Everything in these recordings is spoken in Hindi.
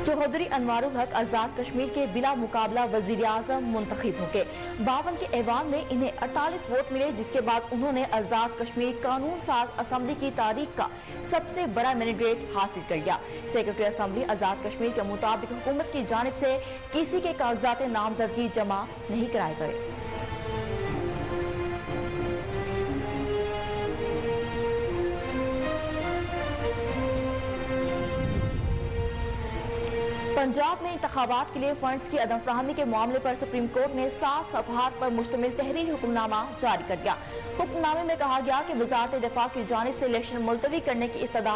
चौधरी अनवारुल हक आजाद कश्मीर के बिला मुकाबला वजीर आजम मुंतखब हो गए। 52 के ऐवान में इन्हें 48 वोट मिले, जिसके बाद उन्होंने आजाद कश्मीर कानून साज असम्बली की तारीख का सबसे बड़ा मैंडेट हासिल कर लिया। सेक्रेटरी असम्बली आजाद कश्मीर के मुताबिक हुकूमत की जानिब से किसी के कागजात नामजदगी जमा नहीं कराए गए। पंजाब में इंतखाबात के लिए फंड्स की अदम फराहमी के मामले पर सुप्रीम कोर्ट ने 7 सफ़हात पर मुश्तमिल तहरीरी हुक्मनामा जारी कर दिया। हुक्मनामे में कहा गया कि वज़ारत दिफा की जानिब से इलेक्शन मुलतवी करने की इस्तदा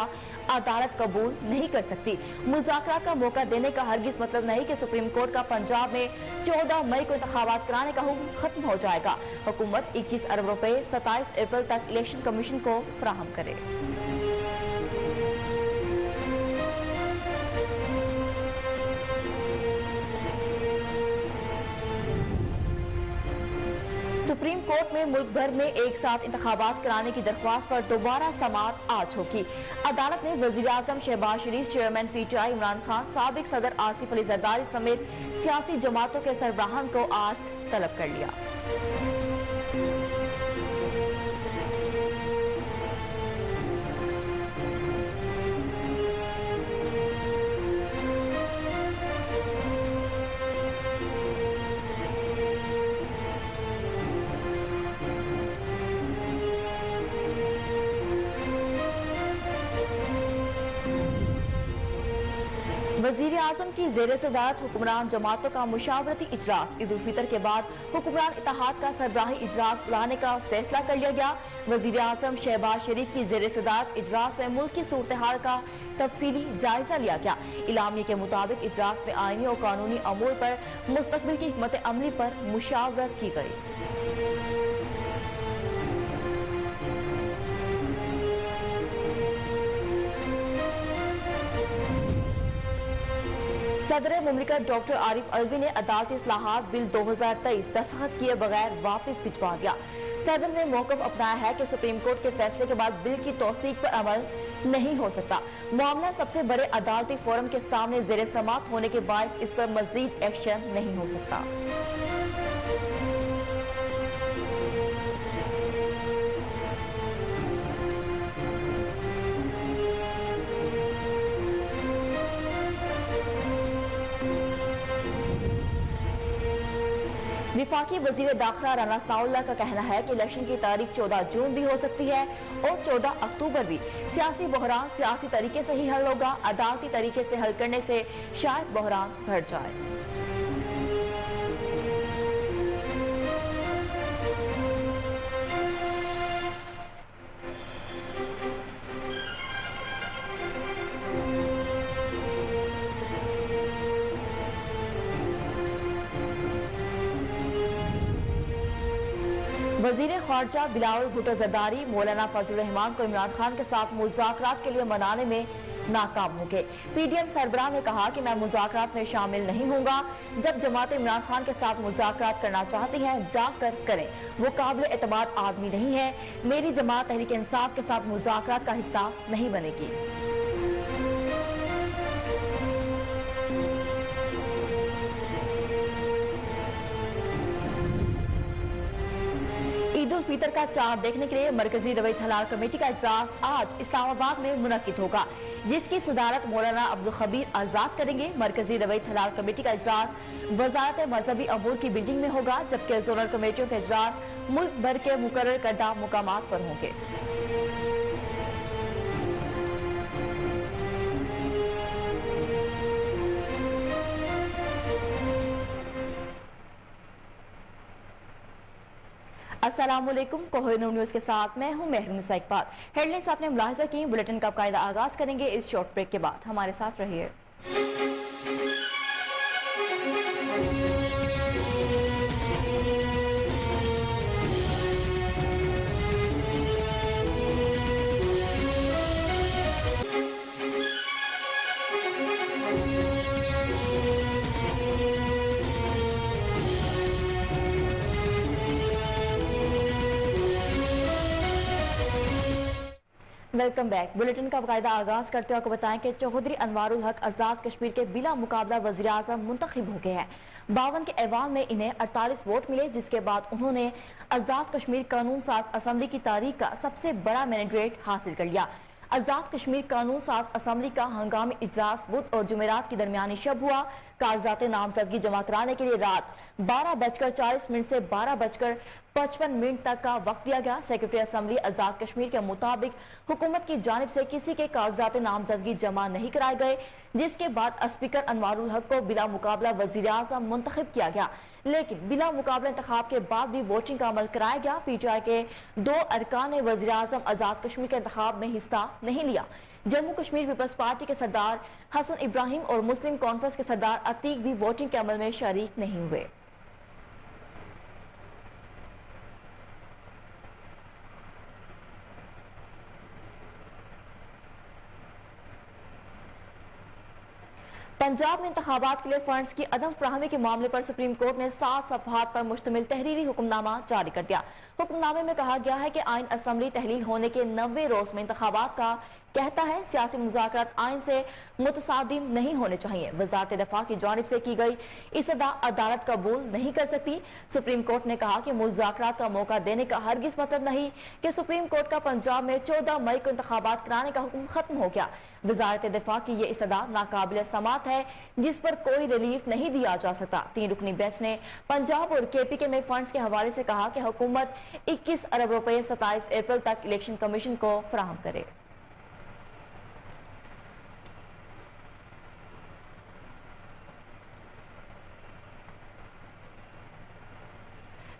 अदालत कबूल नहीं कर सकती। मुज़ाकरा का मौका देने का हरगिज़ मतलब नहीं कि सुप्रीम कोर्ट का पंजाब में 14 मई को इंतखाबात कराने का हुक्म खत्म हो जाएगा। हुकूमत 21 अरब रुपए 27 अप्रैल तक इलेक्शन कमीशन को फराहम करे। सुप्रीम कोर्ट में मुल्क भर में एक साथ इंतखाबात कराने की दरख्वास्त पर दोबारा समाअत आज होगी। अदालत ने वजीर आजम शहबाज शरीफ, चेयरमैन पीटीआई इमरान खान, साबिक सदर आसिफ अली जरदारी समेत सियासी जमातों के सरबराहान को आज तलब कर लिया। वजीर आजम की जेर सदारत हुक्मरान जमातों का मुशावरती इजलास। ईद उल फितर के बाद हुक्मरान इत्तेहाद का सरबराही इजलास बुलाने का फैसला कर लिया गया। वजीर आजम शहबाज शरीफ की जेर सदारत इजलास में मुल्क की सूरत हाल का तफसीली जायजा लिया गया। इलामी के मुताबिक इजलास में आईनी और कानूनी अमूर पर मुस्तकबिल की हिकमत अमली पर मुशावरत की गई। सदर मुमलिकत डॉक्टर आरिफ अलवी ने अदालती इस्लाहात बिल 2023 दस्तखत किए बगैर वापस भिजवा दिया। सदर ने मौक़िफ़ अपनाया है कि सुप्रीम कोर्ट के फैसले के बाद बिल की तौसीक पर अमल नहीं हो सकता। मामला सबसे बड़े अदालती फोरम के सामने ज़ेर समाअत होने के बायस इस पर मज़ीद एक्शन नहीं हो सकता। विफाकी वजीर दाखिला राना सनाउल्लाह का कहना है कि इलेक्शन की तारीख 14 जून भी हो सकती है और 14 अक्टूबर भी। सियासी बहरान सियासी तरीके से ही हल होगा, अदालती तरीके से हल करने से शायद बहरान बढ़ जाए। वजीर खारजा बिलावल भुट्टो जरदारी मौलाना फजल रहमान को इमरान खान के साथ मुज़ाकरात के लिए मनाने में नाकाम हो गए। पीडीएम सरबराह ने कहा कि मैं मुज़ाकरात में शामिल नहीं होऊंगा। जब जमात इमरान खान के साथ मुज़ाकरात करना चाहती हैं जाकर करें, वो काबिल एतमाद आदमी नहीं है। मेरी जमात तहरीक इंसाफ के साथ मुज़ाकरात का हिस्सा नहीं बनेगी। ईद उल फितर का चांद देखने के लिए मरकजी रवैयत हलाल कमेटी का इजलास आज इस्लामाबाद में मुनक्किद होगा, जिसकी सदारत मौलाना अब्दुल खबीर आजाद करेंगे। मरकजी रवैयत हलाल कमेटी का इजलास वजारत मजहबी अमूर की बिल्डिंग में होगा, जबकि जोनल कमेटियों के इजलास मुल्क भर के मुकर्रर करदा मुकामात पर होंगे। अस्सलामुअलैकुम, कोहिनूर न्यूज़ के साथ मैं हूं महरूनिसा इकबाल। हेडलाइंस आपने मुलाहिजा की। बुलेटिन का कायदा आगाज करेंगे इस शॉर्ट ब्रेक के बाद। हमारे साथ रहिए। Welcome back. बुलेटिन का बाकायदा आगाज करते हुए आपको बताएं कि चौधरी अनवारुल हक आजाद कश्मीर के बिला मुकाबला वजीर आजम मुंतखब हो गए हैं। 52 के ऐवान में इन्हें 48 वोट मिले, जिसके बाद उन्होंने आजाद कश्मीर कानून साज असम्बली की तारीख का सबसे बड़ा मैंडेट हासिल कर लिया। आजाद कश्मीर कानून साज असम्बली का हंगामी इजलास बुध और जुमेरात की दरमियानी शब हुआ। कागजात नामजदगी जमा कराने के लिए रात 12:40 से 12:55 तक का वक्त दिया गया। सेक्रेटरी असम्बली आजाद कश्मीर के मुताबिक हुकूमत की जानिब से किसी के कागजात नामजदगी जमा नहीं कराए गए, जिसके बाद स्पीकर अनवारुल हक को बिला मुकाबला वजीर आज़म मुंतखब किया गया। लेकिन बिला मुकाबला इंतखाब के बाद भी वोटिंग का अमल कराया गया। पीटीआई के 2 अरकान ने वजीर आज़म आजाद कश्मीर के इंतखाब में हिस्सा नहीं लिया। जम्मू कश्मीर पीपल्स पार्टी के सरदार हसन इब्राहिम और मुस्लिम कॉन्फ्रेंस के सरदार अतीक भी वोटिंग के अमल में शरीक नहीं हुए। पंजाब में इंतखाबात के लिए फंड्स की अदम फराहमी के मामले पर सुप्रीम कोर्ट ने 7 सफ़हात पर मुश्तमिल तहरीरी हुक्मनामा जारी कर दिया। हुक्मनामे में कहा गया है कि आइन असम्बली तहलील होने के 90 रोज में इंतखाबात का कहता है सियासी मुज़ाकरात आइन से मुतसादिम नहीं होने चाहिए। वजारत दफा की जानिब से की गई इस्तदा अदालत कबूल नहीं कर सकती। सुप्रीम कोर्ट ने कहा कि मुज़ाकरात का मौका देने का हरगिज मतलब नहीं कि सुप्रीम कोर्ट का पंजाब में 14 मई को इंतखाबात कराने का हुक्म खत्म हो गया। वजारत दफा की ये इस्तदा नाकाबिल समात है, जिस पर कोई रिलीफ नहीं दिया जा सकता। 3 रुकनी बेंच ने पंजाब और केपीके में फंड्स के हवाले से कहा कि हुकूमत 21 अरब रुपए 27 अप्रैल तक इलेक्शन कमीशन को फराहम करे।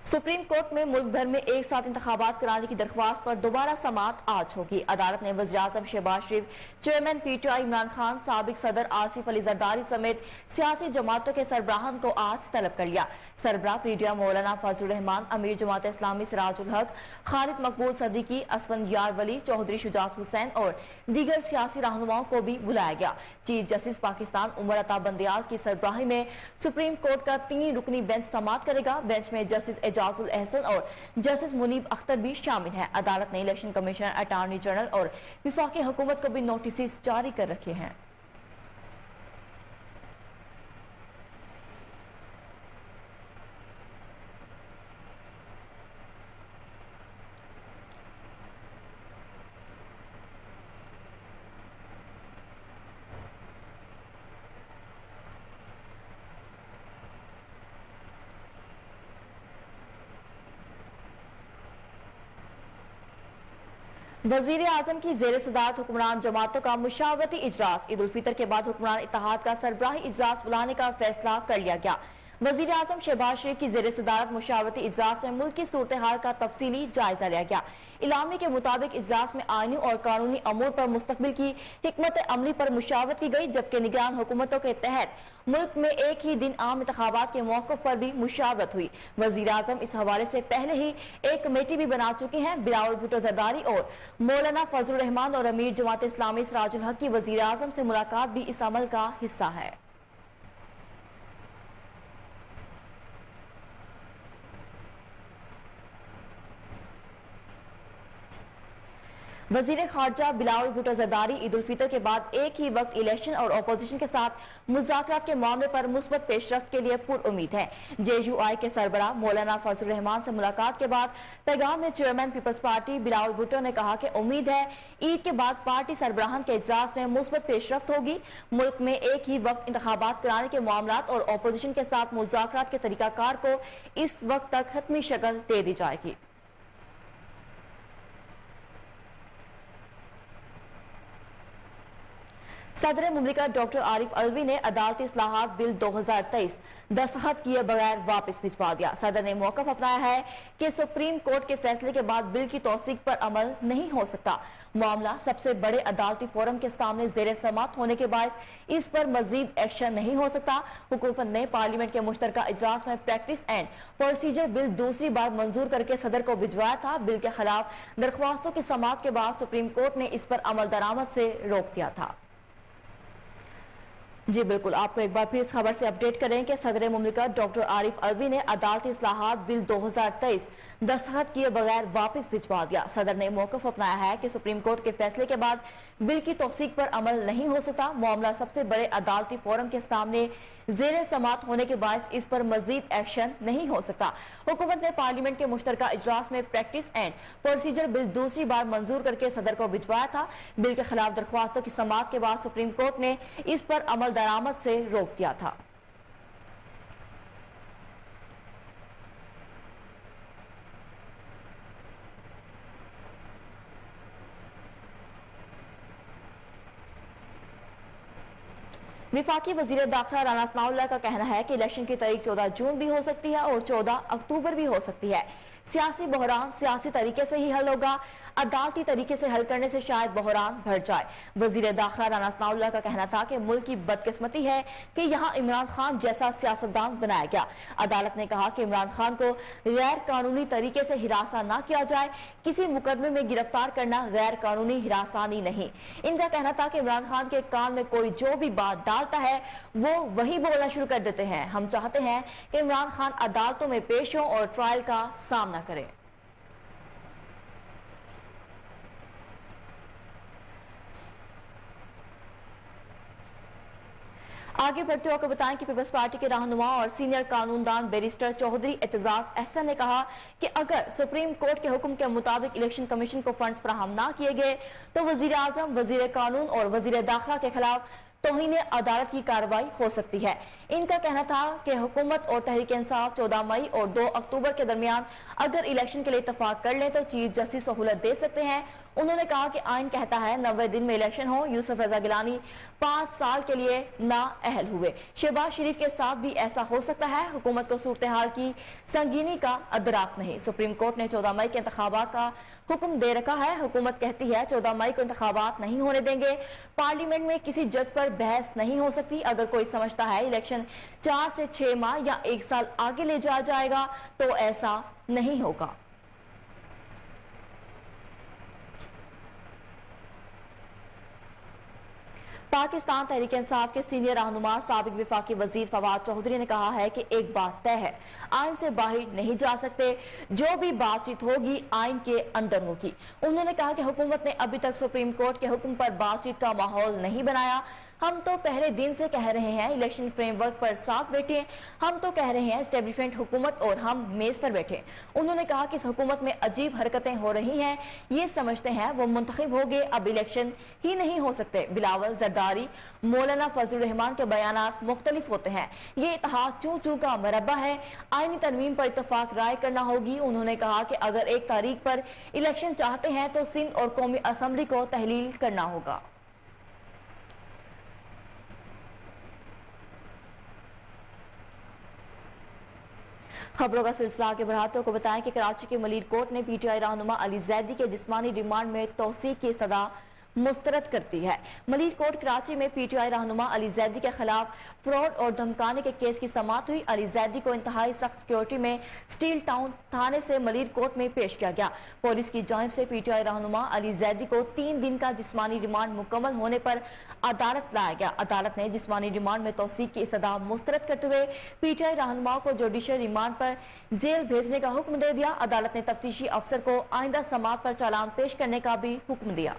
सुप्रीम कोर्ट में मुल्क भर में एक साथ इंतखाबात कराने की दरख्वास्त पर दोबारा समाअत आज होगी। अदालत ने वज़ीर आज़म शहबाज शरीफ, चेयरमैन पीटीआई इमरान खान, साबिक सदर आसिफ अली जरदारी समेत सियासी जमातों के सरबराहान को आज तलब कर लिया। सरबराह पीटीआई मौलाना फजलुर रहमान, अमीर जमात इस्लामी सिराजुल हक, खालिद मकबूल सदीकी, असफंदियार वली, चौधरी शुजात हुसैन और दीगर सियासी रहनुमाओं को भी बुलाया गया। चीफ जस्टिस पाकिस्तान उमर अता बंदियाल की सरबराही में सुप्रीम कोर्ट का 3 रुकनी बेंच समाअत करेगा। बेंच में जस्टिस एजाजुल एहसन और जस्टिस मुनीब अख्तर भी शामिल हैं। अदालत ने इलेक्शन कमिश्नर, अटॉर्नी जनरल और विफाकी हुकूमत को भी नोटिस जारी कर रखे हैं। वजीर आजम की जेर सदारत हुक्मरान जमातों का मुशावरती इजलास। ईद उल फितर के बाद हुक्मरान इत्तेहाद का सरबराही इजलास बुलाने का फैसला कर लिया गया। वजीर आजम शहबाज शरीफ की जेर सदारत मुशावरती इजलास में मुल्क की सूरत हाल का तफसीली जायजा लिया गया। इलामी के मुताबिक इजलास में आईनी और कानूनी अमूर पर मुस्तकबिल की हिकमत अमली पर मुशावरत की गई, जबकि निगरान हुकूमतों के तहत मुल्क में एक ही दिन आम इंतखाबात के मौक़िफ़ पर भी मुशावरत हुई। वज़ीर आज़म इस हवाले से पहले ही एक कमेटी भी बना चुकी हैं। बिलावल भुट्टो जरदारी और मौलाना फजलुर रहमान और अमीर जमात इस्लामी सिराजुल हक की वज़ीर आज़म से मुलाकात भी इस अमल का हिस्सा है। वजीर खारजा बिलावल भुट्टो जरदारी ईद उल फितर के बाद एक ही वक्त इलेक्शन और अपोजिशन के साथ मुज़ाकरात के मामले पर मुस्बत पेशरफ्त के लिए पुरउम्मीद है। जेयूआई के सरबराह मौलाना फजलुर रहमान से मुलाकात के बाद पैगाम में chairman people's party Bilawal Bhutto ने कहा कि उम्मीद है ईद के बाद पार्टी सरबराहान के इजलास में मुस्बत पेशरफ्त होगी। मुल्क में एक ही वक्त इंतखाबात कराने के मामलात और अपोजिशन के साथ मुज़ाकरात के तरीकाकार को इस वक्त तक हतमी शक्ल दे दी जाएगी। सदर मुमलिकत डॉक्टर आरिफ अलवी ने अदालती इस्लाहात बिल 2023 दस्तखत किए बगैर वापस भिजवा दिया। सदर ने मौक़िफ़ अपनाया है कि सुप्रीम कोर्ट के फैसले के बाद बिल की तौसीक पर अमल नहीं हो सकता। मामला सबसे बड़े अदालती फोरम के सामने ज़ेर समाअत होने के बायस इस पर मजीद एक्शन नहीं हो सकता। हुकूमत ने पार्लियामेंट के मुश्तरका इजलास में प्रैक्टिस एंड प्रोसीजर बिल दूसरी बार मंजूर करके सदर को भिजवाया था। बिल के खिलाफ दरख्वास्तों की समाअत के बाद सुप्रीम कोर्ट ने इस पर अमल दरामद से रोक दिया था। जी बिल्कुल, आपको एक बार फिर इस खबर से अपडेट करें कि सदर मुमलिकत डॉक्टर आरिफ अलवी ने अदालती इस्लाहात बिल 2023 दस्तखत किए बगैर वापस भिजवा दिया। सदर ने मौकफ अपनाया है कि सुप्रीम कोर्ट के फैसले के बाद बिल की तौसीक पर अमल नहीं हो सकता। मामला सबसे बड़े अदालती फोरम के सामने जेर समात होने के बायस इस पर मजीद एक्शन नहीं हो सकता। हुकूमत ने पार्लियामेंट के मुश्तरका इजलास में प्रैक्टिस एंड प्रोसीजर बिल दूसरी बार मंजूर करके सदर को भिजवाया था। बिल के खिलाफ दरख्वास्तों की समात के बाद सुप्रीम कोर्ट ने इस पर अमल दरामद से रोक दिया था। विफाकी वजीर दाखिला राना सनाउल्लाह का कहना है कि इलेक्शन की तारीख 14 जून भी हो सकती है और 14 अक्टूबर भी हो सकती है। सियासी बहरान सियासी तरीके से ही हल होगा, अदालती तरीके से हल करने से शायद बहरान बढ़ जाए। वजीर दाखिला राना सनाउल्लाह का कहना था कि मुल्क की बदकिस्मती है कि यहाँ इमरान खान जैसा सियासतदान बनाया गया। अदालत ने कहा कि इमरान खान को गैर कानूनी तरीके से हिरासा न किया जाए। किसी मुकदमे में गिरफ्तार करना गैर कानूनी हिरासानी नहीं। इनका कहना था कि इमरान खान के कान में कोई जो भी बात डालता है वो वही बोलना शुरू कर देते हैं। हम चाहते हैं कि इमरान खान अदालतों में पेश हो और ट्रायल का सामना करें। आगे बढ़ते हुए आपको बताएं कि पीपल्स पार्टी के रहनुमा और सीनियर कानूनदान बैरिस्टर चौधरी एतजाज अहसन ने कहा कि अगर सुप्रीम कोर्ट के हुक्म के मुताबिक इलेक्शन कमीशन को फंड्स फराहम ना किए गए तो वजीर आजम, वजीर कानून और वजीर दाखिला के खिलाफ तौहीन अदालत की कार्रवाई हो सकती है। इनका कहना था कि हुकूमत और तहरीक इंसाफ 14 मई और 2 अक्टूबर के दरमियान अगर इलेक्शन के लिए इतफाक कर लें तो चीफ जस्टिस सहूलत दे सकते हैं। उन्होंने कहा कि आइन कहता है 90 दिन में इलेक्शन हो। यूसुफ रजा गिलानी 5 साल के लिए ना अहल हुए। शहबाज शरीफ के साथ भी ऐसा हो सकता है। हुकूमत को सूरत हाल की संगीनी का अदराक नहीं। सुप्रीम कोर्ट ने 14 मई के इंतखाबात का हुक्म दे रखा है। हुकूमत कहती है 14 मई को इंतखाबात नहीं होने देंगे। पार्लियामेंट में किसी जज पर बहस नहीं हो सकती। अगर कोई समझता है इलेक्शन 4 से 6 माह या 1 साल आगे ले जाया जाएगा तो ऐसा नहीं होगा। पाकिस्तान तहरीक इंसाफ के सीनियर रहनुमा साबिक विफाकी वजीर फवाद चौधरी ने कहा है कि एक बात तय है, आइन से बाहर नहीं जा सकते। जो भी बातचीत होगी आइन के अंदर होगी। उन्होंने कहा कि हुकूमत ने अभी तक सुप्रीम कोर्ट के हुक्म पर बातचीत का माहौल नहीं बनाया। हम तो पहले दिन से कह रहे हैं इलेक्शन फ्रेमवर्क पर साथ बैठे। हम तो कह रहे हैं एस्टेब्लिशमेंट हुकूमत और हम मेज पर बैठे। उन्होंने कहा कि इस हुकूमत में अजीब हरकतें हो रही हैं। ये समझते हैं वो मुंतखब हो गए, अब इलेक्शन ही नहीं हो सकते। बिलावल, जरदारी, मौलाना फजलुर रहमान के बयानात मुख्तलिफ होते हैं। ये इत्तेहाद चू चू का मरबा है। आईनी तरमीम पर इत्तफाक राय करना होगी। उन्होंने कहा कि अगर 1 तारीख पर इलेक्शन चाहते हैं तो सिंध और कौमी असम्बली को तहलील करना होगा। खबरों का सिलसिला आगे बढ़ाते को बताएं कि कराची के मलीर कोर्ट ने पीटीआई रहनुमा अली जैदी के जिस्मानी रिमांड में तौसीक की सजा मुस्तरद करती है। मलीर कोर्ट कराची में पीटीआई रहनुमा अली जैदी के खिलाफ फ्रॉड और धमकाने के केस की समाअत हुई। अली जैदी को इंतहाई सख्त सिक्योरिटी में स्टील टाउन थाने से मलीर कोर्ट में पेश किया गया। पुलिस की जानिब से पीटीआई रहनुमा अली जैदी को 3 दिन का जिस्मानी रिमांड मुकम्मल होने पर अदालत लाया गया। अदालत ने जिस्मानी रिमांड में तौसीक की सजा मुस्तरद करते हुए पीटीआई रहनुमा को जुडिशियल रिमांड पर जेल भेजने का हुक्म दे दिया। अदालत ने तफ्तीशी अफसर को आइंदा समाअत पर चालान पेश करने का भी हुक्म दिया।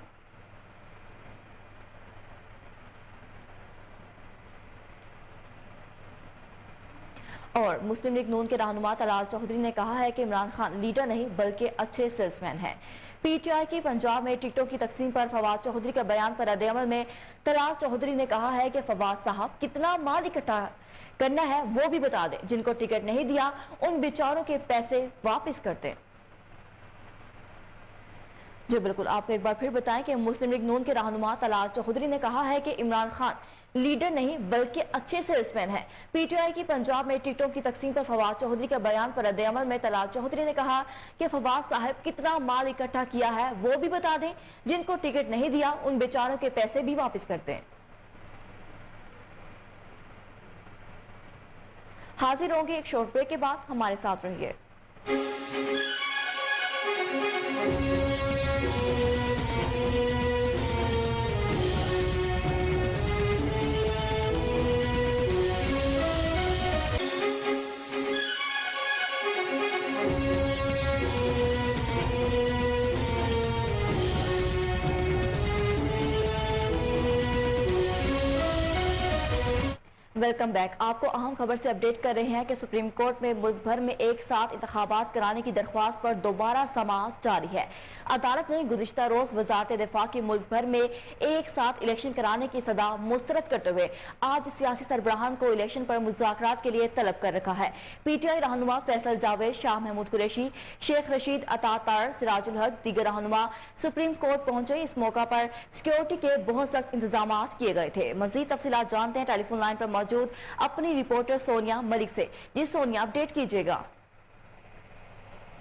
और मुस्लिम लीग नून के रहनुमा तलाल चौधरी ने कहा है कि इमरान खान लीडर नहीं बल्कि अच्छे सेल्समैन हैं। पीटीआई की पंजाब में टिकटों की तकसीम पर फवाद चौधरी के बयान पर रद्द-ए-अमल में तलाल चौधरी ने कहा है कि फवाद साहब कितना माल इकट्ठा करना है वो भी बता दें। जिनको टिकट नहीं दिया उन बेचारों के पैसे वापस कर दें। जी बिल्कुल, आपको एक बार फिर बताएं कि मुस्लिम लीग नून के रहनुमा तलाल चौधरी ने कहा है कि इमरान खान लीडर नहीं बल्कि अच्छे सेल्समैन हैं। पीटीआई की पंजाब में टिकटों की तकसीम पर फवाद चौधरी के बयान पर रद्द-ए-अमल में तलाल चौधरी ने कहा कि फवाद साहब कितना माल इकट्ठा किया है वो भी बता दें। जिनको टिकट नहीं दिया उन बेचारों के पैसे भी वापस कर दें। हाजिर होंगे एक शॉर्ट ब्रेक के बाद, हमारे साथ रहिए। Welcome back. आपको अहम खबर से अपडेट कर रहे हैं कि सुप्रीम कोर्ट में मुल्क भर में एक साथ इंतखाबात कराने की दरख्वास्त पर दोबारा समाअत जारी है। अदालत ने गुज़िश्ता रोज वजारत दिफा की मुल्क भर में एक साथ इलेक्शन कराने की सदा मुस्तरद करते हुए आज सियासी सरबराहान को इलेक्शन पर मुज़ाकरात के लिए तलब कर रखा है। PTI रहनुमा फैसल जावेद, शाह महमूद कुरैशी, शेख रशीद अतातार, सिराजुल हक दीगर रहनुमा सुप्रीम कोर्ट पहुंचे। इस मौका पर सिक्योरिटी के बहुत सख्त इंतजाम किए गए थे। मजीद तफसीलात जानते हैं टेलीफोन लाइन पर मौजूद अपनी रिपोर्टर सोनिया मलिक से। जी सोनिया, अपडेट कीजिएगा।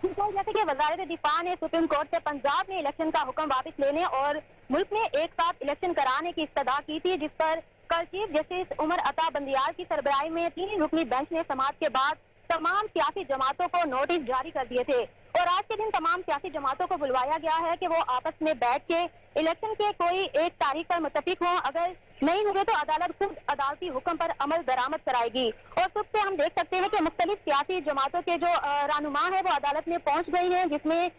जैसे कि वजारत दिफा ने सुप्रीम कोर्ट से पंजाब में इलेक्शन का हुक्म वापस लेने और मुल्क में एक साथ इलेक्शन कराने की इस्तदा की थी, जिस पर कल चीफ जस्टिस उमर अता बंदियाल की सरबराही में 3 रुकनी बेंच ने समाअत के बाद तमाम सियासी जमातों को नोटिस जारी कर दिए थे और आज के दिन तमाम सियासी जमातों को बुलवाया गया है कि वो आपस में बैठ के इलेक्शन के कोई एक तारीख पर मुत्तफिक हों। अगर नहीं हुए तो अदालत खुद अदालती हुक्म पर अमल दरामद कराएगी। और सुबह से हम देख सकते हैं कि मुख्तलिफ सियासी जमातों के जो रहनुमा है वो अदालत में पहुंच गई हैं, जिसमें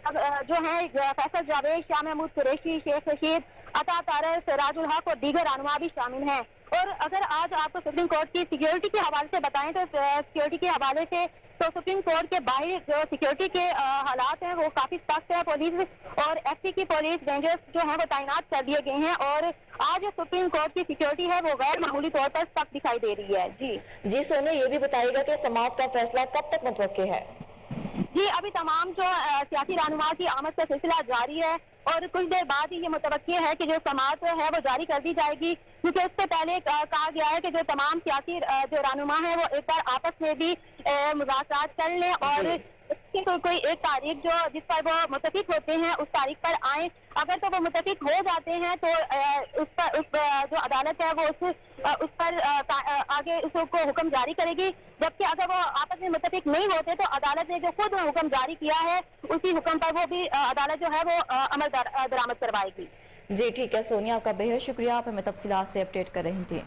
जो है फैसल जावेद, शाह महमूद कुरैशी, शेख रशीद अतातार, सिराजुल हक और दीगर रहनुमा भी शामिल हैं। और अगर आज आपको सुप्रीम कोर्ट की सिक्योरिटी के हवाले से बताएं तो सिक्योरिटी के हवाले से तो सुप्रीम कोर्ट के बाहर जो सिक्योरिटी के हालात हैं वो काफी सख्त है। पुलिस और एसपी की पुलिस रेंजर्स जो है वो तैनात कर दिए गए हैं और आज सुप्रीम कोर्ट की सिक्योरिटी है वो गैर मामूली तौर पर सख्त दिखाई दे रही है। जी सोनिया, ये भी बताइएगा कि समाअत का फैसला कब तक मुतवक्के है? जी, अभी तमाम जो सियासी रहनुमा की आमद का सिलसिला जारी है और कुछ देर बाद ही ये मुतवक्की है कि जो समाअत है वो जारी कर दी जाएगी, क्योंकि इससे पहले कहा गया है कि जो तमाम सियासी जो रहनुमा है वो एक बार आपस में भी मुज़ाकरात कर लें और इसकी कोई एक तारीख जो जिस पर वो मुत्तफिक होते हैं उस तारीख पर आए। अगर तो वो मुत्तफिक हो जाते हैं तो उस जो अदालत है वो उस पर आगे उसको हुक्म जारी करेगी, जबकि अगर वो आपस में मुत्तफिक नहीं होते तो अदालत ने जो खुद हुक्म जारी किया है उसी हुक्म पर वो भी अदालत जो है वो अमल दरामद करवाएगी। जी ठीक है सोनिया, आपका बेहद शुक्रिया, आप हमें तफसीलात से अपडेट कर रही थी।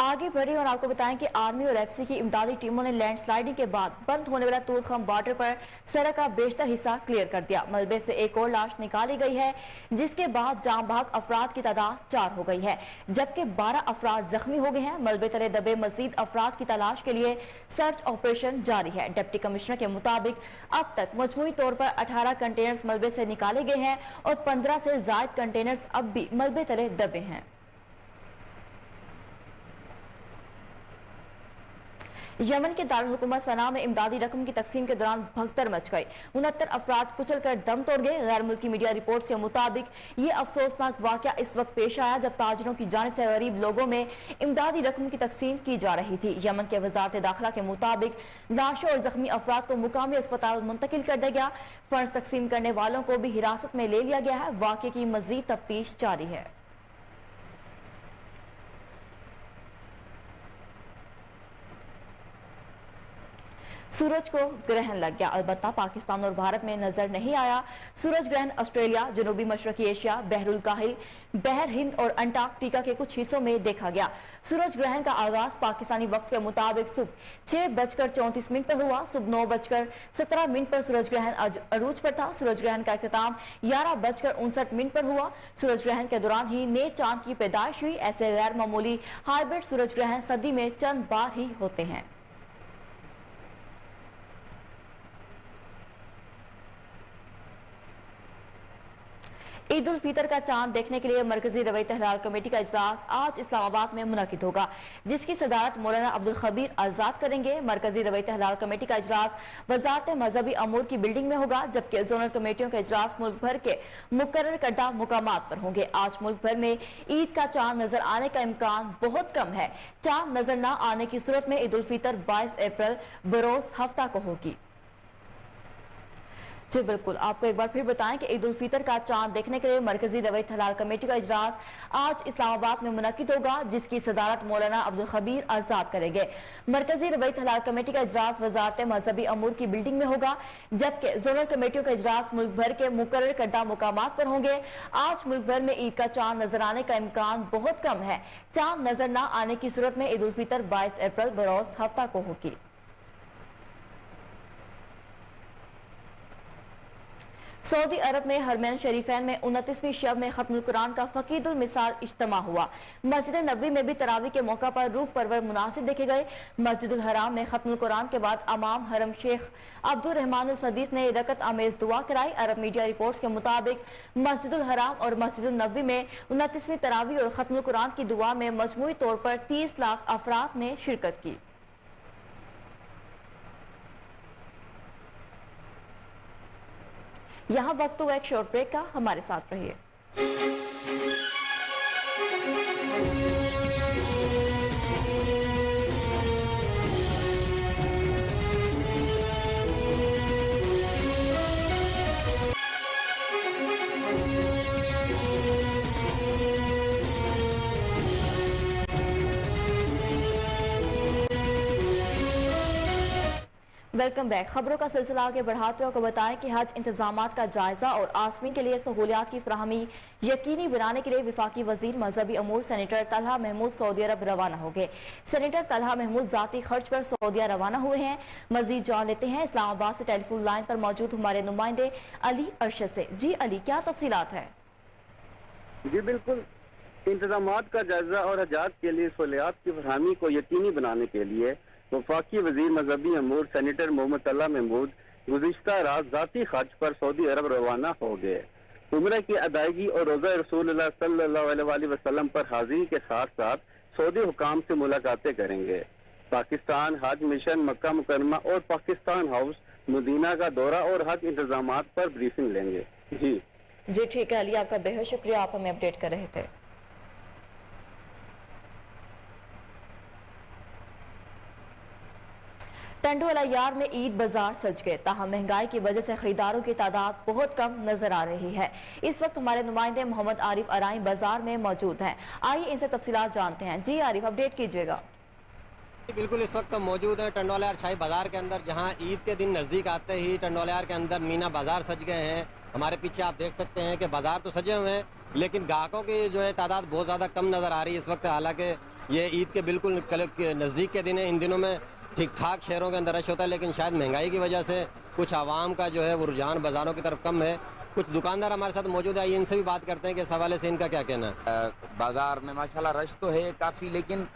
आगे बढ़े और आपको बताएं कि आर्मी और एफसी की इमदादी टीमों ने लैंडस्लाइडिंग के बाद बंद होने वाला तूरखम बॉर्डर पर सड़क का बेशतर हिस्सा क्लियर कर दिया। मलबे से एक और लाश निकाली गई है, जिसके बाद जाम बहक अफराद की तादाद 4 हो गई है, जबकि 12 अफराद जख्मी हो गए हैं। मलबे तले दबे मजीद अफराद की तलाश के लिए सर्च ऑपरेशन जारी है। डिप्टी कमिश्नर के मुताबिक अब तक मजमूई तौर पर 18 कंटेनर्स मलबे से निकाले गए हैं और 15 से ज्यादा कंटेनर्स अब भी मलबे तले दबे हैं। यमन के दारुल हुकूमत सना में इमदादी रकम की तकसीम के दौरान भगदड़ मच गई। 69 अफराद कुचल कर दम तोड़ गए। गैर मुल्की मीडिया रिपोर्ट्स के मुताबिक ये अफसोसनाक वाकया इस वक्त पेश आया जब ताजिरों की जानिब से गरीब लोगों में इमदादी रकम की तकसीम की जा रही थी। यमन के वजारत दाखिला के मुताबिक लाशों और जख्मी अफराद को मुकामी अस्पताल मुंतकिल कर दिया गया। फंड तकसीम करने वालों को भी हिरासत में ले लिया गया है। वाकये की मजीद तफ्तीश जारी है। सूरज को ग्रहण लग गया, अलबत्ता पाकिस्तान और भारत में नजर नहीं आया। सूरज ग्रहण ऑस्ट्रेलिया, जनूबी मशरकी एशिया, बहरुल काहिल, बहर हिंद और अंटार्कटिका के कुछ हिस्सों में देखा गया। सूरज ग्रहण का आगाज पाकिस्तानी वक्त के मुताबिक सुबह 6:34 पर हुआ। सुबह 9:17 पर सूरज ग्रहण अरूज पर था। सूरज ग्रहण का इख्तिताम 11:59 पर हुआ। सूरज ग्रहण के दौरान ही नए चांद की पैदाइश हुई। ऐसे गैर मामूली हाइब्रिड सूरज ग्रहण सदी में चंद बार ही होते हैं। ईद उल फितर का चांद देखने के लिए मरकजी रवैयत हलाल कमेटी का इजलास आज इस्लामाबाद में मुनक़िद होगा, जिसकी सदारत मौलाना अब्दुल खबीर आजाद करेंगे। मरकजी रवैयत हलाल कमेटी का इजलास वजारत मजहबी अमूर की बिल्डिंग में होगा, जबकि जोनल कमेटियों का इजलास मुल्क भर के मुकर्रर करदा मुकामात पर होंगे। आज मुल्क भर में ईद का चांद नजर आने का इम्कान बहुत कम है। चांद नजर न आने की सूरत में ईद उल फितर 22 अप्रैल बरोज हफ्ता को होगी। जी बिल्कुल, आपको एक बार फिर बताएं कि ईद उल फितर का चांद देखने के लिए मरकजी रवैयत हलाल कमेटी का इजलास आज इस्लामाबाद में मुनक्किद होगा, जिसकी सदारत मौलाना अब्दुल खबीर आजाद करेंगे। मरकजी रवैयत हलाल कमेटी का इजलास वजारत मजहबी अमूर की बिल्डिंग में होगा, जबकि जोनल कमेटियों का इजलास मुल्क भर के मुकर्रर करदा मुकामात पर होंगे। आज मुल्क भर में ईद का चांद नजर आने का इम्कान बहुत कम है। चांद नजर न आने की सूरत में ईद उल फितर 22 अप्रैल बरोज हफ्ता को होगी। सऊदी अरब में हरमैन शरीफैन में 29वीं शब में खत्मुल कुरान का फकीदुल मिसाल इज्तिमा हुआ। मस्जिद नबवी में भी तरावी के मौका पर रूह परवर मुनासिब देखे गए। मस्जिदुल हराम में खत्मुल कुरान के बाद अमाम हरम शेख अब्दुल रहमान सदीस ने रकत आमेज दुआ कराई। अरब मीडिया रिपोर्ट्स के मुताबिक मस्जिदुल हराम और मस्जिदुल नबवी में 29वीं तरावी और खत्मुल कुरान की दुआ में मजमूई तौर पर 30 लाख अफराद ने शिरकत की। यहाँ वक्त हुआ एक शॉर्ट ब्रेक का, हमारे साथ रहिए। Welcome back. खबरों का सिलसिला आगे बढ़ाते हुए बताएं कि हज इंतजामात का जायजा और आसमीन के लिए सहूलियात की फराहमी यकीनी बनाने के लिए विफाकी वजीर मजहबी अमूर सेनेटर तलहा महमूद सऊदी अरब रवाना हो गए। सेनेटर तलहा महमूद जाती खर्च पर सऊदीया रवाना हुए हैं। मजीद जान लेते हैं इस्लामाबाद से टेलीफोन लाइन पर मौजूद हमारे नुमाइंदे अली अरशद से। जी अली, क्या तफसीलात है? जी बिल्कुल, इंतजामात का जायजा और हजात के लिए सहूलियात की फरहमी को यकीनी बनाने के लिए वफाकी वजीर मजहबी अमूर सेनेटर मोहम्मद तलहा महमूद गुज़िश्ता रात जाती खर्च पर सऊदी अरब रवाना हो गए। उम्र की अदायगी और रोज़ा रसूलुल्लाह सल्लल्लाहु अलैहि वसल्लम पर हाजिरी के साथ साथ सऊदी हुकाम से मुलाकातें करेंगे। पाकिस्तान हज मिशन मक्का मुकरमा और पाकिस्तान हाउस मदीना का दौरा और हज इंतजामात पर ब्रीफिंग लेंगे। जी ठीक है अली, आपका बेहद शुक्रिया, आप हमें अपडेट कर रहे थे। टंडोला यार में ईद बाजार सज गए, ताहम महंगाई की वजह से खरीदारों की तादाद बहुत कम नजर आ रही है। इस वक्त हमारे नुमाइंदे मोहम्मद आरिफ अराई बाजार में मौजूद हैं। आइए इनसे तफसीलात जानते हैं। जी आरिफ, अपडेट कीजिएगा। बिल्कुल, इस वक्त हम मौजूद हैं टंडोला यार शाही बाजार के अंदर, जहां ईद के दिन नज़दीक आते ही टंडोला यार के अंदर मीना बाजार सज गए हैं। हमारे पीछे आप देख सकते हैं कि बाजार तो सजे हुए हैं, लेकिन ग्राहकों की जो है तादाद बहुत ज़्यादा कम नज़र आ रही है इस वक्त। हालांकि ये ईद के बिल्कुल नज़दीक के दिन है, इन दिनों में ठीक ठाक शहरों के अंदर रश होता है, लेकिन शायद महंगाई की वजह से कुछ आवाम का जो है वो रुझान बाज़ारों की तरफ कम है। कुछ दुकानदार हमारे साथ मौजूद है, इनसे भी बात करते हैं कि इस हवाले से इनका क्या कहना है। बाज़ार में माशाल्लाह रश तो है काफ़ी, लेकिन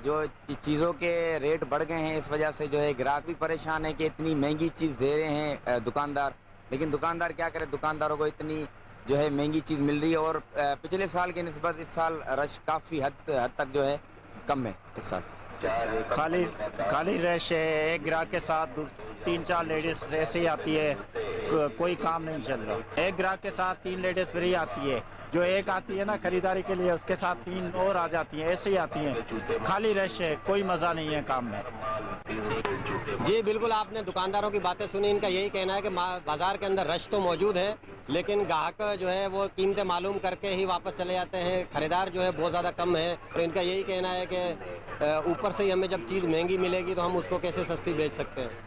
जो चीज़ों के रेट बढ़ गए हैं इस वजह से जो है ग्राहक भी परेशान है कि इतनी महंगी चीज़ दे रहे हैं दुकानदार। लेकिन दुकानदार क्या करे, दुकानदारों को इतनी जो है महंगी चीज़ मिल रही है और पिछले साल की निस्बत इस साल रश काफ़ी हद तक जो है कम है इस साल। खाली रश है, एक ग्राहक के साथ 3-4 लेडीज ऐसे ही आती है, कोई काम नहीं चल रहा। एक ग्राहक के साथ 3 लेडीज फ्री आती है, जो एक आती है ना खरीदारी के लिए, उसके साथ 3 और आ जाती हैं, ऐसे ही आती हैं। खाली रश है, कोई मजा नहीं है काम में। जी बिल्कुल, आपने दुकानदारों की बातें सुनी, इनका यही कहना है कि बाजार के अंदर रश तो मौजूद है, लेकिन ग्राहक जो है वो कीमतें मालूम करके ही वापस चले जाते हैं। खरीदार जो है बहुत ज़्यादा कम है और इनका यही कहना है कि ऊपर से ही हमें जब चीज़ महंगी मिलेगी तो हम उसको कैसे सस्ती बेच सकते हैं।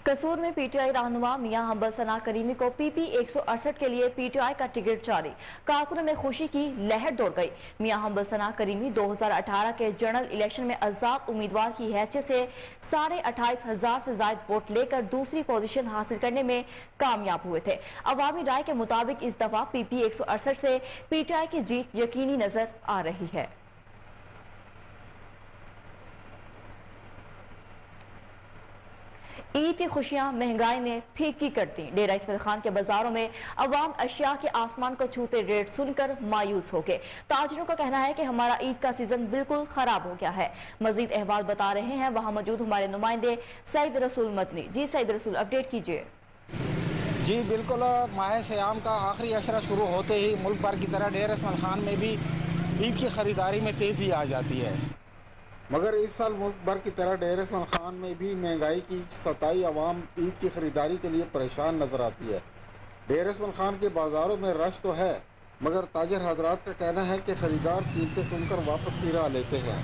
कसूर में पीटीआई रहनुमा मियां हम्बल सना करीमी को पीपी 168 के लिए पीटीआई का टिकट जारी। कारकुनों में खुशी की लहर दौड़ गई। मियां हम्बल सना करीमी 2018 के जनरल इलेक्शन में आजाद उम्मीदवार की हैसियत से 28,500 से ज्यादा वोट लेकर दूसरी पोजीशन हासिल करने में कामयाब हुए थे। अवामी राय के मुताबिक इस दफा पीपी 168 से पीटीआई की जीत यकीनी नजर आ रही है। ईद की खुशियां महंगाई ने फीकी कर दी। डेरा इस्माइल खान के बाजारों में अवाम अशिया के आसमान को छूते रेट सुनकर मायूस हो गए। ताजिरों का कहना है कि हमारा ईद का सीजन बिल्कुल खराब हो गया है। मजीद अहवाल बता रहे हैं वहां मौजूद हमारे नुमाइंदे सईद रसूल मदनी। जी सईद रसूल, अपडेट कीजिए। जी बिल्कुल, माह सियाम का आखिरी अशरा शुरू होते ही मुल्क भर की तरह डेरा इस्माइल खान में भी ईद की खरीदारी में तेजी आ जाती है। मगर इस साल मुल्क भर की तरह डेर इस्माइल खान में भी महंगाई की सताई आवाम ईद की ख़रीदारी के लिए परेशान नज़र आती है। डेर इस्माइल खान के बाज़ारों में रश तो है, मगर ताजर हजरात का कहना है कि ख़रीदार कीमतें सुनकर वापस की राह लेते हैं,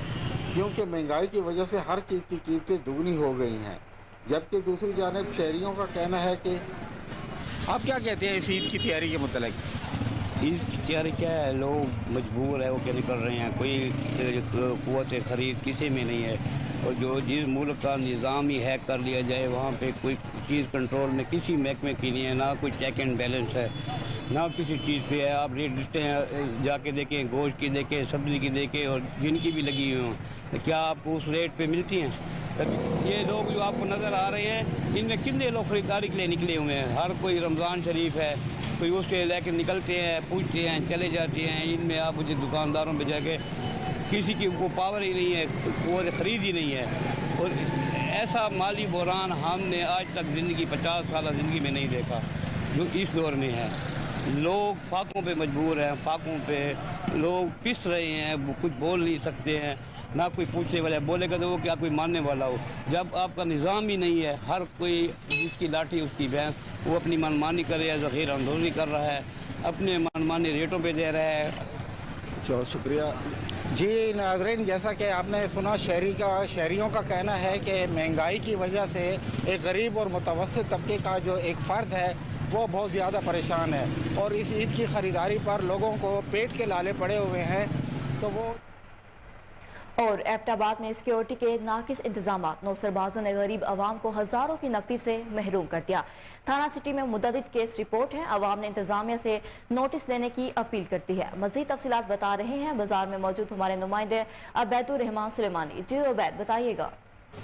क्योंकि महंगाई की वजह से हर चीज़ की कीमतें दुगनी हो गई हैं। जबकि दूसरी जानिब शहरियों का कहना है कि आप क्या कहते हैं इस ईद की तैयारी के मुतल्लिक़? ईद की तैयारी क्या है, लोग मजबूर है वो क्या कर रहे हैं, कोई क़ुव्वत ख़रीद किसी में नहीं है। और जो जिस मुल्क का निज़ाम ही हैक कर लिया जाए वहाँ पे कोई चीज़ कंट्रोल में किसी महकमे की नहीं है, ना कोई चेक एंड बैलेंस है, ना किसी चीज़ पे है। आप रेट लिस्टें हैं जाके देखें, गोश्त की देखें, सब्ज़ी की देखें, और जिनकी भी लगी हुई हों तो क्या आपको उस रेट पे मिलती हैं? ये लोग जो आपको नज़र आ रहे हैं, इनमें कितने लोग ख़रीदारी के लिए निकले हुए हैं। हर कोई रमज़ान शरीफ है, कोई उसके लेकर निकलते हैं, पूछते हैं, चले जाते हैं। इनमें आप मुझे दुकानदारों पे जाके किसी की वो पावर ही नहीं है, वो ख़रीद ही नहीं है। और ऐसा माली बहरान हमने आज तक ज़िंदगी 50 साल ज़िंदगी में नहीं देखा जो इस दौर में है। लोग फाकों पे मजबूर हैं, फाकों पे लोग पिस रहे हैं, कुछ बोल नहीं सकते हैं, ना कोई पूछने वाला है। बोलेगा तो वो क्या कोई मानने वाला हो। जब आपका निज़ाम ही नहीं है, हर कोई जिसकी लाठी उसकी भैंस, वो अपनी मनमानी कर रहा है, ज़ख़ीर अंदोज़ी कर रहा है, अपने मनमानी रेटों पे दे रहा है। बहुत शुक्रिया जी। नाज़रीन, जैसा कि आपने सुना, शहरियों का कहना है कि महंगाई की वजह से एक गरीब और मुतवस्सित तबके का जो एक फ़र्द है वो बहुत ज़्यादा परेशान है, और इस ईद की ख़रीदारी पर लोगों को पेट के लाले पड़े हुए हैं। तो वो और एबटाबाद में सिक्योरिटी के नाकिस इंतजामात, नौसरबाजों ने गरीब आवाम को हजारों की नकदी से महरूम कर दिया। थाना सिटी में मुतअद्दिद केस रिपोर्ट है, आवाम ने इंतजामिया से नोटिस लेने की अपील करती है। मजीद तफसीलात बता रहे हैं बाजार में मौजूद हमारे नुमाइंदे अबैदुर रहमान सुलेमानी। जी अबैद, बताइएगा।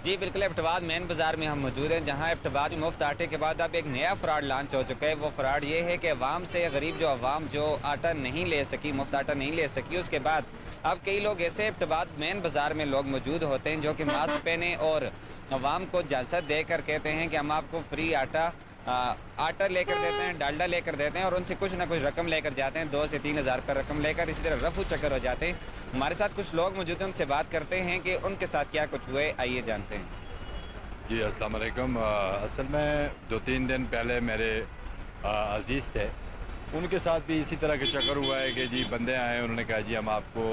जी बिल्कुल, एबटाबाद मेन बाजार में हम मौजूद हैं, जहां एबटाबाद में मुफ्त आटे के बाद अब एक नया फ्रॉड लॉन्च हो चुका है। वो फ्रॉड ये है कि अवाम से, गरीब आवाम जो आटा नहीं ले सकी, मुफ्त आटा नहीं ले सकी, उसके बाद अब कई लोग ऐसे एबटाबाद मेन बाजार में लोग मौजूद होते हैं जो कि मास्क पहने और अवाम को इजाज़त देकर कहते हैं कि हम आपको फ्री आटा लेकर देते हैं, डालडा लेकर देते हैं, और उनसे कुछ ना कुछ रकम लेकर जाते हैं, 2 से 3 हज़ार रुपये रकम लेकर। इसी तरह रफू चक्कर हो जाते हैं। हमारे साथ कुछ लोग मौजूद हैं, उनसे बात करते हैं कि उनके साथ क्या कुछ हुए, आइए जानते हैं। जी अस्सलाम वालेकुम। असल में 2-3 दिन पहले मेरे अजीज़ थे, उनके साथ भी इसी तरह के चक्कर हुआ है कि जी बंदे आए, उन्होंने कहा जी हम आपको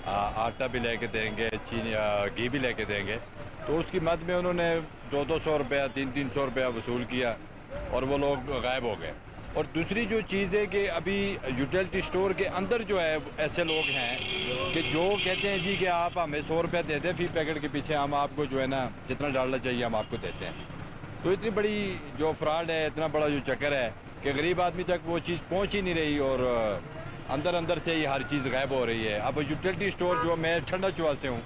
आटा भी लेके देंगे, चीनी घी भी लेके देंगे। तो उसकी मद में उन्होंने 200-200 रुपया, 300-300 रुपया वसूल किया और वो लोग गायब हो गए। और दूसरी जो चीज़ है कि अभी यूटिलिटी स्टोर के अंदर जो है ऐसे लोग हैं कि जो कहते हैं जी कि आप हमें 100 रुपये देते हैं फी पैकेट के पीछे, हम आपको जो है ना जितना डालना चाहिए हम आपको देते हैं। तो इतनी बड़ी जो फ्रॉड है, इतना बड़ा जो चक्कर है कि गरीब आदमी तक वो चीज़ पहुंच ही नहीं रही और अंदर से ही हर चीज़ गायब हो रही है। अब यूटिलिटी स्टोर जो, मैं ठंडा चौहा से हूँ,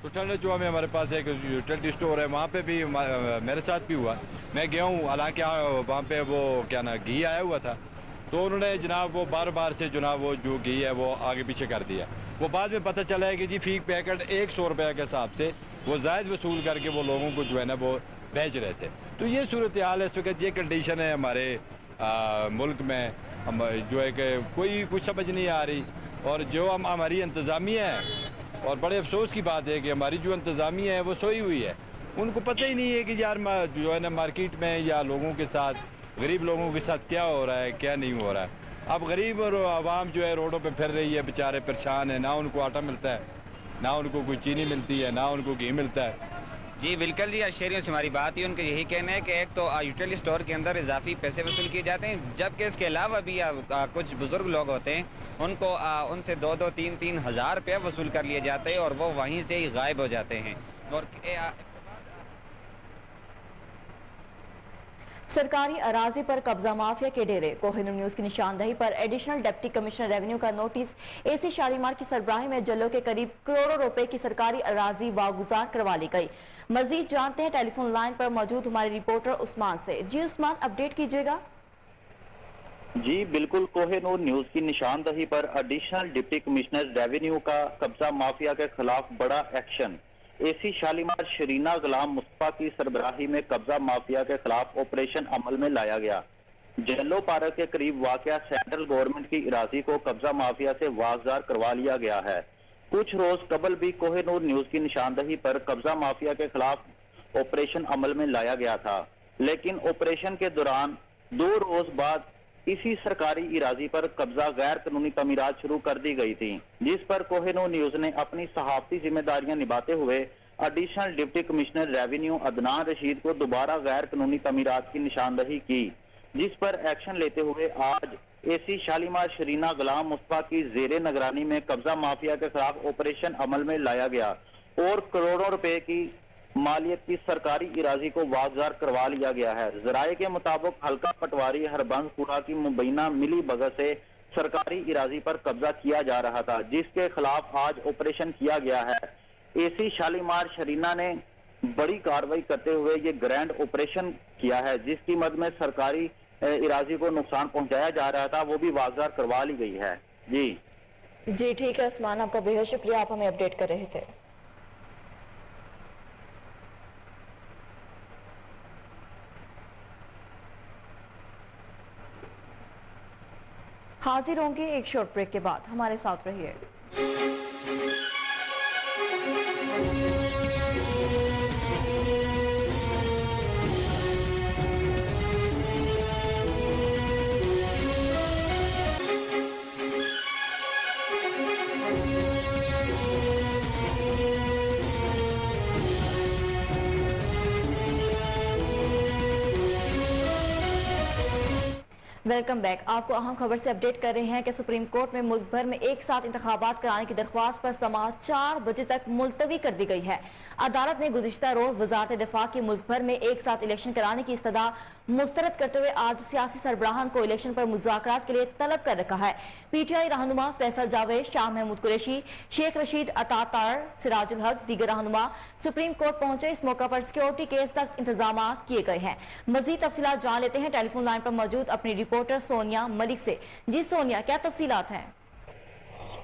तो ठंडा चौहा में हमारे पास एक यूटिलिटी स्टोर है, वहाँ पे भी मेरे साथ भी हुआ। मैं गया हूँ, हालांकि वहाँ पे वो क्या ना घी आया हुआ था, तो उन्होंने जनाब वो बार से जनाब वो जो घी है वो आगे पीछे कर दिया। वो बाद में पता चला है कि जी फी पैकेट 100 रुपये के हिसाब से वो जायज़ वसूल करके वो लोगों को जो है ना वो बेच रहे थे। तो ये सूरत हाल है, इस वक्त ये कंडीशन है हमारे मुल्क में। हम जो है कि कोई कुछ समझ नहीं आ रही, और जो हमारी इंतज़ामिया है, और बड़े अफसोस की बात है कि हमारी जो इंतज़ामिया है वो सोई हुई है। उनको पता ही नहीं है कि यार जो है ना मार्केट में या लोगों के साथ, गरीब लोगों के साथ क्या हो रहा है, क्या नहीं हो रहा है। अब गरीब और आवाम जो है रोडों पे फिर रही है, बेचारे परेशान है, ना उनको आटा मिलता है, ना उनको कोई चीनी मिलती है, ना उनको घी मिलता है। जी बिल्कुल जी, शहरियों से हमारी बात ही, उनका यही कहना है कि एक तो यूटिलिटी स्टोर के अंदर इजाफी पैसे वसूल किए जाते हैं, जबकि इसके अलावा भी कुछ बुजुर्ग लोग होते हैं, उनको उनसे 2-2, 3-3 हज़ार रुपया वसूल कर लिए जाते हैं और वो वहीं से ही गायब हो जाते हैं। और सरकारी अराजी पर कब्जा माफिया के डेरे, कोहिनूर न्यूज की निशानदही पर एडिशनल डिप्टी कमिश्नर रेवेन्यू का नोटिस। एसी शालीमार की सरबराही में जल्लों के करीब करोड़ों रुपए की सरकारी अराजी वागुजार करवा ली गई। मजीद जानते हैं टेलीफोन लाइन पर मौजूद हमारे रिपोर्टर उस्मान से। जी उस्मान, अपडेट कीजिएगा। जी बिल्कुल, कोहिनूर न्यूज की निशानदही पर एडिशनल डिप्टी कमिश्नर रेवेन्यू का कब्जा माफिया के खिलाफ बड़ा एक्शन। एसी शालीमार शरीना गुलाम मुस्तफा की सरबराही में कब्जा माफिया के खिलाफ ऑपरेशन अमल में लाया गया। जल्लो पार्क के करीब वाक़या सेंट्रल गवर्नमेंट की इराजी को कब्जा माफिया से वागजार करवा लिया गया है। कुछ रोज कबल भी कोहिनूर न्यूज की निशानदही पर कब्जा माफिया के खिलाफ ऑपरेशन अमल में लाया गया था, लेकिन ऑपरेशन के दौरान 2 रोज बाद इसी सरकारी इराजी पर कब्जा गैर कानूनी तमीरात शुरू कर दी गई थी, जिस पर कोहिनूर न्यूज ने अपनी सहाफती जिम्मेदारियां निभाते हुए additional deputy commissioner revenue Adnan Rashid को दोबारा गैर कानूनी तमीरात की निशानदही की, जिस पर एक्शन लेते हुए आज एसी शालीमार शरीना गुलाम मुस्तफा की जेरे निगरानी में कब्जा माफिया के खिलाफ ऑपरेशन अमल में लाया गया और करोड़ों रुपए की मालियत की सरकारी इराजी को वागजार करवा लिया गया है। जराये के मुताबिक हल्का पटवारी हरबंसपुरा की मुबैना मिली भगत से सरकारी इराजी पर कब्जा किया जा रहा था, जिसके खिलाफ आज ऑपरेशन किया गया है। एसी शालीमार शरीना ने बड़ी कार्रवाई करते हुए ये ग्रैंड ऑपरेशन किया है, जिसकी मद में सरकारी इराजी को नुकसान पहुंचाया जा रहा था, वो भी वागजार करवा ली गई है। जी ठीक है उस्मान, आपका बेहद शुक्रिया, आप हमें अपडेट कर रहे थे। हाजिर होंगे एक शॉर्ट ब्रेक के बाद, हमारे साथ रहिए। Welcome back. आपको अहम खबर से अपडेट कर रहे हैं कि सुप्रीम कोर्ट में मुल्क भर में एक साथ इंतखाबात कराने की दरख्वास्त पर समाअत 4 बजे तक मुलतवी कर दी गई है। अदालत ने गुज़िश्ता रोज वजारत दिफा की मुल्क भर में एक साथ इलेक्शन कराने की इस्तदा मुस्तरद करते हुए आज सियासी सरबराहान को इलेक्शन पर मुज़ाकरात के लिए तलब कर रखा है। PTI रहनुमा फैसल जावेद, शाह महमूद कुरैशी, शेख रशीद अतातार, सिराजुल हक, दीगर रहनुमा सुप्रीम कोर्ट पहुंचे। इस मौका पर सिक्योरिटी के सख्त इंतजाम किए गए हैं। मजीद तफसीलात जान लेते हैं टेलीफोन लाइन पर मौजूद अपनी रिपोर्टर सोनिया मलिक से। जी सोनिया, क्या तफसीलात हैं?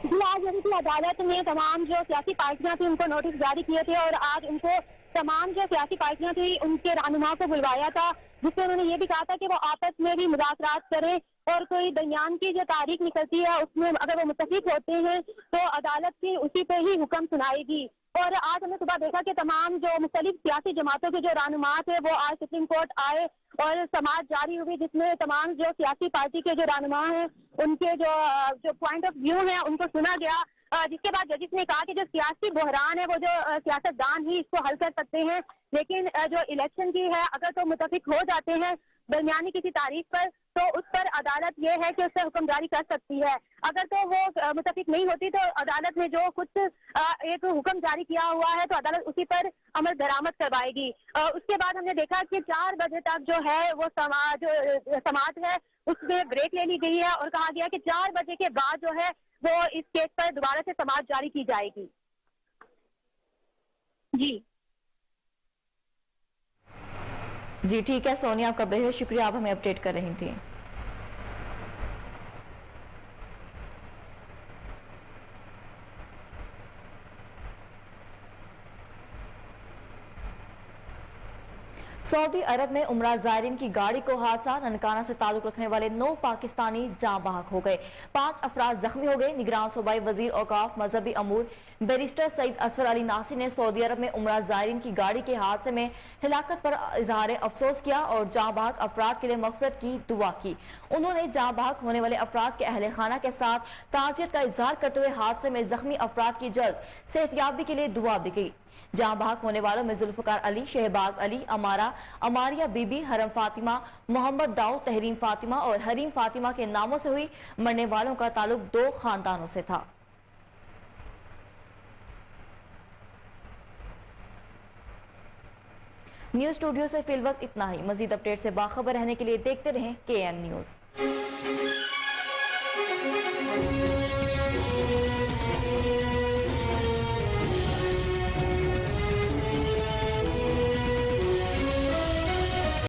जी, आज अदालत ने तमाम जो सियासी पार्टियां थी उनको नोटिस जारी किए थे और आज उनको तमाम जो सियासी पार्टियां थी उनके रहनुमा को बुलवाया था, जिसमें उन्होंने ये भी कहा था कि वो आपस में भी मुज़ाकरात करें और कोई दरमियान की जो तारीख निकलती है उसमें अगर वो मुत्तफिक होते हैं तो अदालत की उसी पे ही हुक्म सुनाएगी। और आज हमने सुबह देखा कि तमाम जो मुख्तलिफ सियासी जमातों के जो रहनुमा थे वो आज सुप्रीम कोर्ट आए और समाअत जारी हुई, जिसमें तमाम जो सियासी पार्टी के जो रहनुमा हैं उनके जो पॉइंट ऑफ व्यू है उनको सुना गया। जिसके बाद जजिस ने कहा कि जो सियासी बहरान है वो जो सियासतदान ही इसको हल कर सकते हैं, लेकिन जो इलेक्शन की है अगर तो मुत्तफिक हो जाते हैं दरमियानी किसी तारीख पर तो उस पर अदालत ये है कि उससे हुक्म जारी कर सकती है। अगर तो वो मुत्तफिक नहीं होती तो अदालत ने जो कुछ एक हुक्म जारी किया हुआ है तो अदालत उसी पर अमल दरामद करवाएगी। उसके बाद हमने देखा कि 4 बजे तक जो है वो समाअत है उसमें ब्रेक ले ली गई है और कहा गया कि 4 बजे के बाद जो है वो इस केस पर दोबारा से समाअत जारी की जाएगी। जी ठीक है सोनिया, आपका बेहद शुक्रिया, आप हमें अपडेट कर रही थी। सऊदी अरब में उमरा ज़ायरीन की गाड़ी को हादसा, ननकाना से ताल्लुक रखने वाले 9 पाकिस्तानी जाँ बहक हो गए, 5 अफराद जख्मी हो गए। निगरान सूबाई वजीर औकाफ मजहबी अमूर बैरिस्टर सईद असफर अली नासिर ने सऊदी अरब में उमरा ज़ायरीन की गाड़ी के हादसे में हिलाकत पर इजहार अफसोस किया और जाँ बहक अफराद के लिए मग़फ़िरत की दुआ की। उन्होंने जाँ बहक होने वाले अफराद के अहले खाना के साथ ताज़ियत का इजहार करते हुए हादसे में जख्मी अफराद की जल्द सेहतयाबी के लिए दुआ भी की। जहाँ बहक होने वालों में जुल्फ़िकार अली, शहबाज अली, अमारा, अमारिया बीबी, हरम फातिमा, मोहम्मद दाऊद, तहरीम फातिमा और हरीम फातिमा के नामों से हुई। मरने वालों का ताल्लुक 2 खानदानों से था। न्यूज स्टूडियो से फिल वक्त इतना ही। मजीद अपडेट से बाखबर रहने के लिए देखते रहें KN न्यूज।